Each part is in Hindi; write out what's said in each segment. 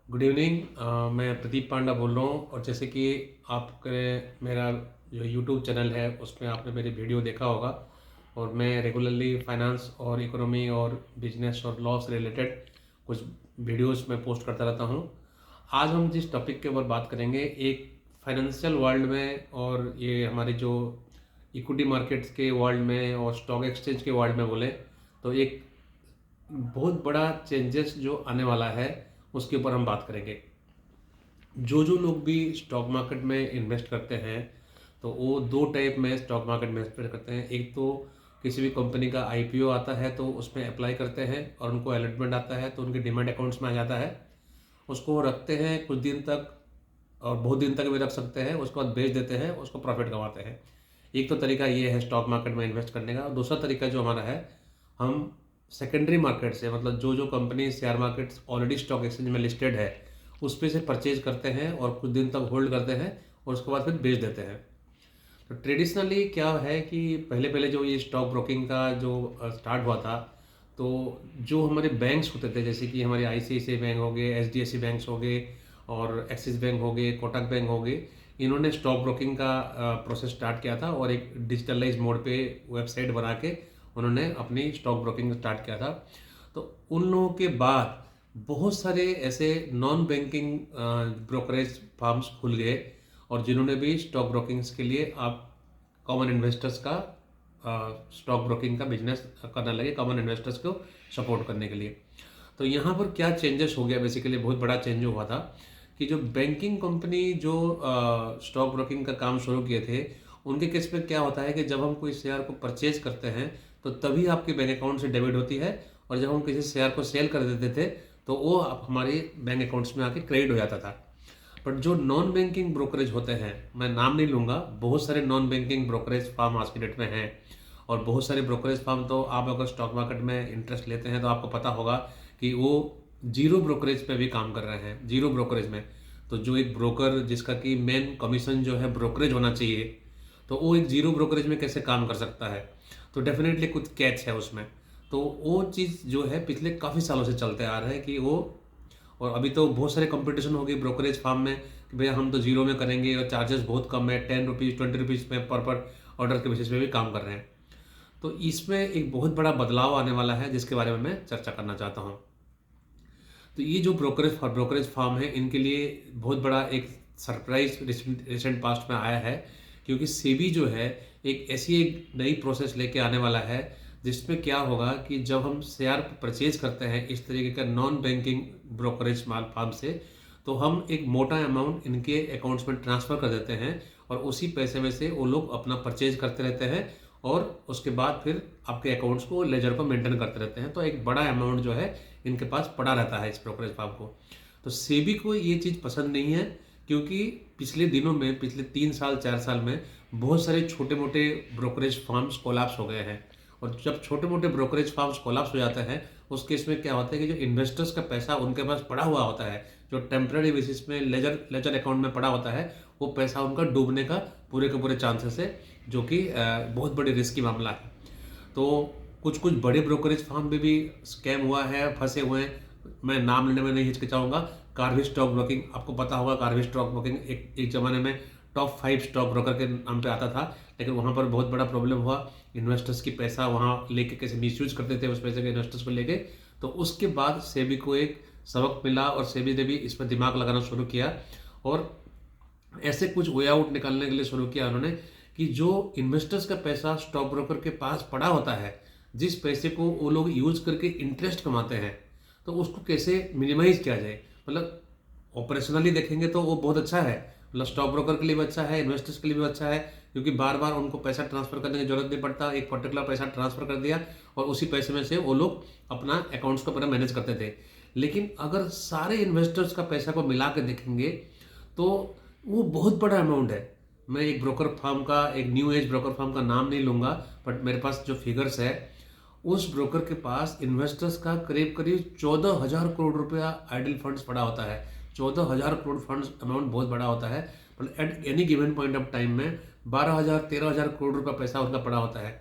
Good evening. मैं प्रदीप पांडा बोल रहा हूँ। और जैसे कि आपके मेरा जो यूट्यूब चैनल है उसमें आपने मेरी वीडियो देखा होगा, और मैं रेगुलरली फाइनेंस और इकोनॉमी और बिजनेस और लॉ से रिलेटेड कुछ वीडियोस में पोस्ट करता रहता हूँ। आज हम जिस टॉपिक के ऊपर बात करेंगे, एक फाइनेंशियल वर्ल्ड में और ये हमारे जो इक्विटी मार्केट्स के वर्ल्ड में और स्टॉक एक्सचेंज के वर्ल्ड में बोले तो एक बहुत बड़ा चेंजेस जो आने वाला है उसके ऊपर हम बात करेंगे। जो जो लोग भी स्टॉक मार्केट में इन्वेस्ट करते हैं तो वो दो टाइप में स्टॉक मार्केट में इन्वेस्ट करते हैं। एक तो किसी भी कंपनी का आईपीओ आता है तो उसमें अप्लाई करते हैं और उनको अलॉटमेंट आता है तो उनके डिमैट अकाउंट्स में आ जाता है। उसको वो रखते हैं कुछ दिन तक और बहुत दिन तक भी रख सकते हैं, उसके बाद बेच देते हैं, उसको प्रॉफिट कमाते हैं। एक तो तरीका ये है स्टॉक मार्केट में इन्वेस्ट करने का। और दूसरा तरीका जो हमारा है, हम सेकेंडरी मार्केट से, मतलब जो जो company share market already stock exchange में लिस्टेड है उस पे से परचेज करते हैं और कुछ दिन तक होल्ड करते हैं और उसके बाद फिर बेच देते हैं। तो ट्रेडिशनली क्या है कि पहले पहले जो ये स्टॉक ब्रोकिंग का जो स्टार्ट हुआ था, तो जो हमारे बैंक्स होते थे जैसे कि हमारे आईसीआईसीआई बैंक हो गए, एचडीएफसी बैंक्स हो गए और एक्सिस बैंक हो गए, कोटक बैंक हो गए, इन्होंने स्टॉक ब्रोकिंग का प्रोसेस स्टार्ट किया था और एक डिजिटलाइज मोड पे वेबसाइट बना के उन्होंने अपनी स्टॉक ब्रोकिंग स्टार्ट किया था। तो उन लोगों के बाद बहुत सारे ऐसे नॉन बैंकिंग ब्रोकरेज फर्म्स खुल गए और जिन्होंने भी स्टॉक ब्रोकिंग्स के लिए आप कॉमन इन्वेस्टर्स का स्टॉक ब्रोकिंग का बिजनेस करने लगे, कॉमन इन्वेस्टर्स को सपोर्ट करने के लिए। तो यहाँ पर क्या चेंजेस हो गया, बेसिकली बहुत बड़ा चेंज हुआ था कि जो बैंकिंग कंपनी जो स्टॉक ब्रोकिंग का काम शुरू किए थे, उनके केस में क्या होता है कि जब हम कोई शेयर को परचेज करते हैं तो तभी आपके बैंक अकाउंट से डेबिट होती है, और जब हम किसी शेयर को सेल कर देते थे तो वो हमारे बैंक अकाउंट्स में आके क्रेडिट हो जाता था। बट जो नॉन बैंकिंग ब्रोकरेज होते हैं, मैं नाम नहीं लूँगा, बहुत सारे नॉन बैंकिंग ब्रोकरेज फार्म आज की डेट में हैं। और बहुत सारे ब्रोकरेज फार्म तो आप अगर स्टॉक मार्केट में इंटरेस्ट लेते हैं तो आपको पता होगा कि वो जीरो ब्रोकरेज पे भी काम कर रहे हैं, जीरो ब्रोकरेज में। तो जो एक ब्रोकर जिसका कि मेन कमीशन जो है ब्रोकरेज होना चाहिए, तो वो एक जीरो ब्रोकरेज में कैसे काम कर सकता है? तो डेफिनेटली कुछ कैच है उसमें। तो वो चीज़ जो है पिछले काफ़ी सालों से चलते आ रहा है कि वो, और अभी तो बहुत सारे कंपटीशन हो गई ब्रोकरेज फार्म में कि भैया हम तो जीरो में करेंगे और चार्जेस बहुत कम है, 10 रुपीज़ 20 रुपीज़ में पर ऑर्डर के बेसिस पे भी काम कर रहे हैं। तो इसमें एक बहुत बड़ा बदलाव आने वाला है जिसके बारे में मैं चर्चा करना चाहता हूँ। तो ये जो ब्रोकरेज फार्म है, इनके लिए बहुत बड़ा एक सरप्राइज रिसेंट पास्ट में आया है, क्योंकि सेबी जो है एक ऐसी एक नई प्रोसेस लेके आने वाला है जिसमें क्या होगा कि जब हम शेयर परचेज करते हैं इस तरीके का नॉन बैंकिंग ब्रोकरेज माल फार्म से, तो हम एक मोटा अमाउंट इनके अकाउंट्स में ट्रांसफ़र कर देते हैं और उसी पैसे में से वो लोग अपना परचेज करते रहते हैं और उसके बाद फिर आपके अकाउंट्स को, लेजर को मेंटेन करते रहते हैं। तो एक बड़ा अमाउंट जो है इनके पास पड़ा रहता है इस ब्रोकरेज फार्म को। तो सेबी को ये चीज़ पसंद नहीं है, क्योंकि पिछले दिनों में, पिछले 3 साल 4 साल में बहुत सारे छोटे मोटे ब्रोकरेज फार्म्स कोलैप्स हो गए हैं। और जब छोटे मोटे ब्रोकरेज फार्म्स कोलैप्स हो जाते हैं उस केस में क्या होता है कि जो इन्वेस्टर्स का पैसा उनके पास पड़ा हुआ होता है, जो टेम्पररी बेसिस में लेजर लेजर अकाउंट में पड़ा होता है, वो पैसा उनका डूबने का पूरे के पूरे चांसेस है, जो कि बहुत बड़ी रिस्की मामला है। तो कुछ कुछ बड़े ब्रोकरेज फार्म में भी स्कैम हुआ है, फंसे हुए हैं। मैं नाम लेने में नहीं हिचकिचाऊंगा। कार्वी स्टॉक ब्रोकिंग, आपको पता होगा, कार्वी स्टॉक ब्रोकिंग एक ज़माने में टॉप 5 स्टॉक ब्रोकर के नाम पे आता था, लेकिन वहाँ पर बहुत बड़ा प्रॉब्लम हुआ। इन्वेस्टर्स की पैसा वहाँ लेके कैसे मिसयूज करते थे उस पैसे के, इन्वेस्टर्स को लेके। तो उसके बाद सेबी को एक सबक मिला और सेबी ने भी इस पर दिमाग लगाना शुरू किया और ऐसे कुछ वे आउट निकालने के लिए शुरू किया उन्होंने कि जो इन्वेस्टर्स का पैसा स्टॉक ब्रोकर के पास पड़ा होता है, जिस पैसे को वो लोग यूज करके इंटरेस्ट कमाते हैं, तो उसको कैसे मिनिमाइज किया जाए। मतलब ऑपरेशनली देखेंगे तो वो बहुत अच्छा है, मतलब स्टॉक ब्रोकर के लिए भी अच्छा है, इन्वेस्टर्स के लिए भी अच्छा है, क्योंकि बार बार उनको पैसा ट्रांसफर करने की जरूरत नहीं पड़ता। एक पर्टिकुलर पैसा ट्रांसफर कर दिया और उसी पैसे में से वो लोग अपना अकाउंट्स को पूरा मैनेज करते थे। लेकिन अगर सारे इन्वेस्टर्स का पैसा को मिला के देखेंगे तो वो बहुत बड़ा अमाउंट है। मैं एक ब्रोकर फर्म का, एक न्यू एज ब्रोकर फर्म का नाम नहीं लूँगा, बट मेरे पास जो फिगर्स है, उस ब्रोकर के पास इन्वेस्टर्स का करीब करीब 14,000 करोड़ रुपया आइडल फंड्स पड़ा होता है। 14,000 करोड़ फंड्स अमाउंट बहुत बड़ा होता है, मतलब at any given point of time में 12,000 13,000 करोड़ रुपया पैसा उनका पड़ा होता है।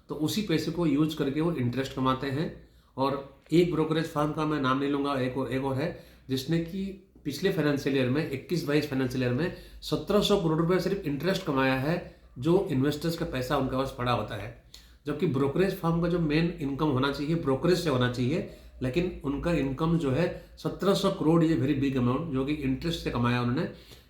तो उसी पैसे को यूज करके वो इंटरेस्ट कमाते हैं। और एक ब्रोकरेज फर्म का मैं नाम नहीं लूँगा, एक और है जिसने कि पिछले फाइनेंशियल ईयर में 21-22 फाइनेंशियल ईयर में 1700 करोड़ रुपए सिर्फ इंटरेस्ट कमाया है, जो इन्वेस्टर्स का पैसा उनके पास पड़ा होता है। जबकि ब्रोकरेज फर्म का जो मेन इनकम होना चाहिए ब्रोकरेज से होना चाहिए, लेकिन उनका इनकम जो है 1700 करोड़, ये वेरी बिग अमाउंट जो कि इंटरेस्ट से कमाया उन्होंने।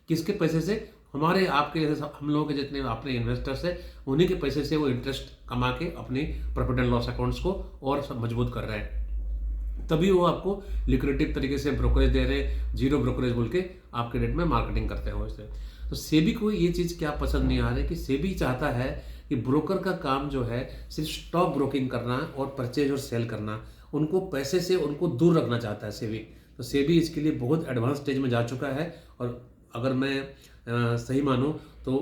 किसके पैसे से? हमारे आपके जैसे हम लोगों के जितने अपने इन्वेस्टर्स है उन्हीं के पैसे से वो इंटरेस्ट कमा के अपनी प्रॉफिट एंड लॉस अकाउंट्स को और सब मजबूत कर रहे हैं। तभी वो आपको लिक्विडेटिव तरीके से ब्रोकरेज दे रहे हैं, जीरो ब्रोकरेज बोल के आपके रेट में मार्केटिंग करते हैं उससे। तो सेबी को ये चीज़ क्या पसंद नहीं आ रही कि सेबी चाहता है कि ब्रोकर का काम जो है सिर्फ स्टॉक ब्रोकिंग करना और परचेज और सेल करना, उनको पैसे से उनको दूर रखना चाहता है सेबी। तो सेबी इसके लिए बहुत एडवांस स्टेज में जा चुका है। और अगर मैं सही मानूं तो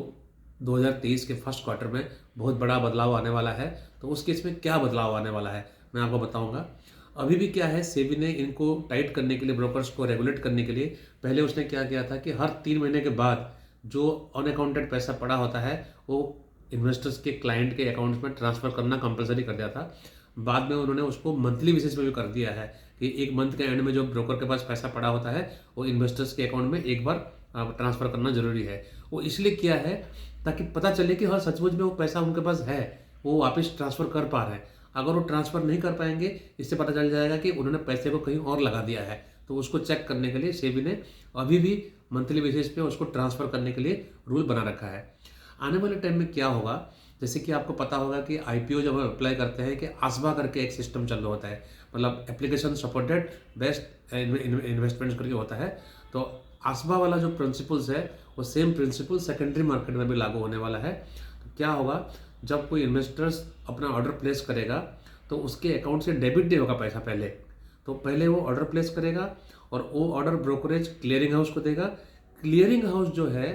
2023 के फर्स्ट क्वार्टर में बहुत बड़ा बदलाव आने वाला है। तो उस केस में क्या बदलाव आने वाला है मैं आपको बताऊंगा। अभी भी क्या है, सेबी ने इनको टाइट करने के लिए, ब्रोकर्स को रेगुलेट करने के लिए पहले उसने क्या किया था कि हर 3 महीने के बाद जो अनअकाउंटेड पैसा पड़ा होता है वो इन्वेस्टर्स के क्लाइंट के अकाउंट्स में ट्रांसफ़र करना कंपलसरी कर दिया था। बाद में उन्होंने उसको मंथली बेसिस पे भी कर दिया है कि एक मंथ के एंड में जो ब्रोकर के पास पैसा पड़ा होता है वो इन्वेस्टर्स के अकाउंट में एक बार ट्रांसफ़र करना जरूरी है। वो इसलिए किया है ताकि पता चले कि हाँ सचमुच में वो पैसा उनके पास है, वो वापस ट्रांसफ़र कर पा रहे हैं। अगर वो ट्रांसफ़र नहीं कर पाएंगे, इससे पता चल जाएगा कि उन्होंने पैसे को कहीं और लगा दिया है। तो उसको चेक करने के लिए सेबी ने अभी भी मंथली बेसिस पे उसको ट्रांसफ़र करने के लिए रूल बना रखा है। आने वाले टाइम में क्या होगा, जैसे कि आपको पता होगा कि आईपीओ जब हम अप्लाई करते हैं कि आसबा करके एक सिस्टम चल रहा होता है, मतलब एप्लीकेशन सपोर्टेड बेस्ट इन्वेस्टमेंट्स करके होता है। तो आसबा वाला जो प्रिंसिपल्स है वो सेम प्रिंसिपल सेकेंडरी मार्केट में भी लागू होने वाला है। तो क्या होगा, जब कोई इन्वेस्टर्स अपना ऑर्डर प्लेस करेगा तो उसके अकाउंट से डेबिट नहीं होगा पैसा पहले। तो पहले वो ऑर्डर प्लेस करेगा और वो ऑर्डर ब्रोकरेज क्लियरिंग हाउस को देगा। क्लियरिंग हाउस जो है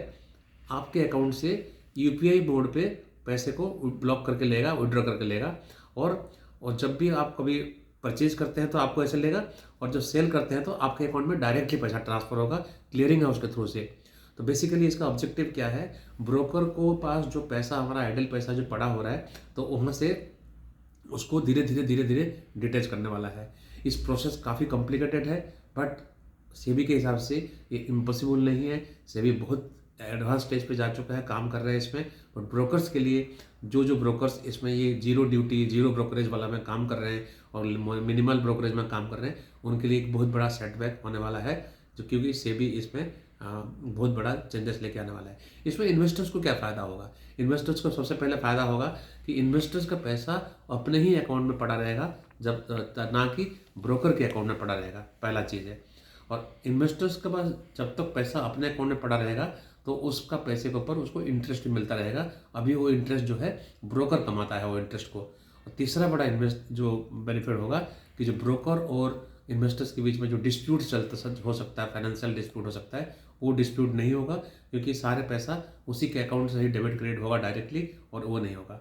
आपके अकाउंट से यूपीआई मोड पे पैसे को ब्लॉक करके लेगा, विड्रॉ करके लेगा। और जब भी आप कभी परचेज करते हैं तो आपको ऐसे लेगा, और जब सेल करते हैं तो आपके अकाउंट में डायरेक्टली पैसा ट्रांसफर होगा क्लियरिंग हाउस के थ्रू से। तो बेसिकली इसका ऑब्जेक्टिव क्या है, ब्रोकर को पास जो पैसा हमारा आइडल पैसा जो पड़ा हो रहा है तो वहाँ से उसको धीरे धीरे डिटैच करने वाला है। इस प्रोसेस काफ़ी कॉम्प्लिकेटेड है, बट सेबी के हिसाब से ये इम्पॉसिबल नहीं है। सेबी बहुत एडवांस स्टेज पे जा चुका है, काम कर रहे हैं इसमें। और ब्रोकर्स के लिए जो ब्रोकर्स इसमें ये जीरो ड्यूटी जीरो ब्रोकरेज वाला में काम कर रहे हैं और मिनिमल ब्रोकरेज में काम कर रहे हैं, उनके लिए एक बहुत बड़ा सेटबैक होने वाला है, जो क्योंकि सेबी इसमें बहुत बड़ा चेंजेस लेके आने वाला है। इसमें इन्वेस्टर्स को क्या फ़ायदा होगा? इन्वेस्टर्स को सबसे पहले फ़ायदा होगा कि इन्वेस्टर्स का पैसा अपने ही अकाउंट में पड़ा रहेगा, जब ना कि ब्रोकर के अकाउंट में पड़ा रहेगा, पहला चीज़ है। और इन्वेस्टर्स के पास जब तक पैसा अपने अकाउंट में पड़ा रहेगा तो उसका पैसे के ऊपर उसको इंटरेस्ट मिलता रहेगा। अभी वो इंटरेस्ट जो है ब्रोकर कमाता है वो इंटरेस्ट को। और तीसरा बड़ा इन्वेस्ट जो बेनिफिट होगा कि जो ब्रोकर और इन्वेस्टर्स के बीच में जो डिस्प्यूट हो सकता है, फाइनेंशियल डिस्प्यूट हो सकता है, वो डिस्प्यूट नहीं होगा, क्योंकि सारे पैसा उसी के अकाउंट से ही डेबिट क्रेडिट होगा डायरेक्टली, और वो नहीं होगा।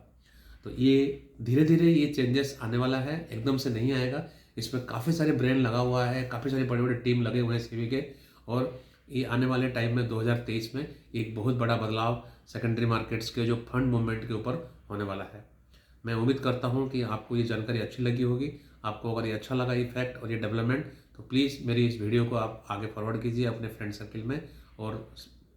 तो ये धीरे धीरे ये चेंजेस आने वाला है, एकदम से नहीं आएगा। इसमें काफ़ी सारे ब्रेन लगा हुआ है, काफ़ी सारे बड़े बड़े टीम लगे हुए हैं सेबी के, और ये आने वाले टाइम में 2023 में एक बहुत बड़ा बदलाव सेकेंडरी मार्केट्स के जो फंड मूवमेंट के ऊपर होने वाला है। मैं उम्मीद करता हूँ कि आपको ये जानकारी अच्छी लगी होगी। आपको अगर ये अच्छा लगा ये फैक्ट और ये डेवलपमेंट, तो प्लीज़ मेरी इस वीडियो को आप आगे फॉरवर्ड कीजिए अपने फ्रेंड सर्किल में, और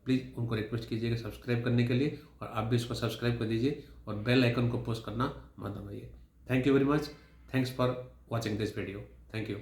प्लीज़ उनको रिक्वेस्ट कीजिए कि सब्सक्राइब करने के लिए, और आप भी इसको सब्सक्राइब कर दीजिए और बेल आइकन को प्रेस करना मत दबाइए। Thank you very much. Thanks for watching this video. Thank you.